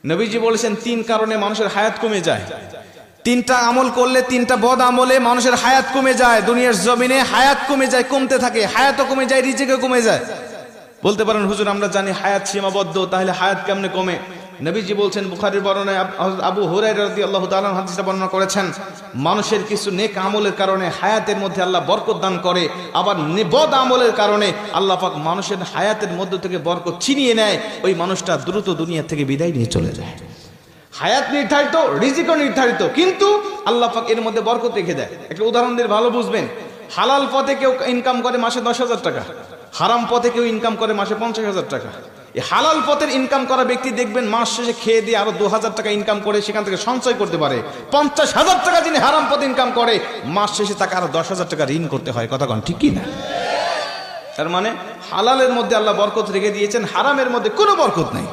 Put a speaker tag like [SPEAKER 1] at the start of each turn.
[SPEAKER 1] নবীজি বলেছেন 3 কারণে মানুষের হায়াত কমে যায়। 3টা আমল করলে, 3টা বদ আমলে মানুষের হায়াত কমে যায়। দুনিয়ার জমিনে হায়াত কমে যায়, কমতে থাকে, হায়াতও কমে যায়, রিজিকও কমে যায়। বলতে পারেন হুজুর আমরা জানি হায়াত সীমাবদ্ধ, তাহলে হায়াত কেমনে কমে? নবীজি বলছেন, বুখারীর বর্ণনায় আবু হুরায়রা রাদিয়াল্লাহু তাআলা হাদিসটা বর্ণনা করেছেন, মানুষের কিছু নেক আমলের কারণে হায়াতের মধ্যে আল্লাহ বরকত দান করে, আবার বদ আমলের কারণে আল্লাহ পাক মানুষের হায়াতের মধ্য থেকে বরকত ছিনিয়ে নেয়, ওই মানুষটা দ্রুত দুনিয়া থেকে বিদায় নিয়ে চলে যায়। হায়াত নির্ধারিত, রিজিকও নির্ধারিত, কিন্তু আল্লাহ পাক এর মধ্যে বরকত রেখে দেয়। একটা উদাহরণ দিয়ে ভালো বুঝবেন। হালাল পথে কেউ ইনকাম করে মাসে 10,000 টাকা, হারাম পথে কেউ ইনকাম করে মাসে 50,000 টাকা। এই হালাল পথের ইনকাম করা ব্যক্তি দেখবেন মাস শেষে খেয়ে দিয়ে আরো 2,000 টাকা ইনকাম করে সেখান থেকে সঞ্চয় করতে পারে। 50,000 টাকা যিনি হারাম পথে ইনকাম করে, মাস শেষে তাকে আরো 10,000 টাকা ঋণ করতে হয়। কথা কন ঠিক কি না? তার মানে হালালের মধ্যে আল্লাহ বরকত রেখে দিয়েছেন, হারামের মধ্যে কোনো বরকত নেই।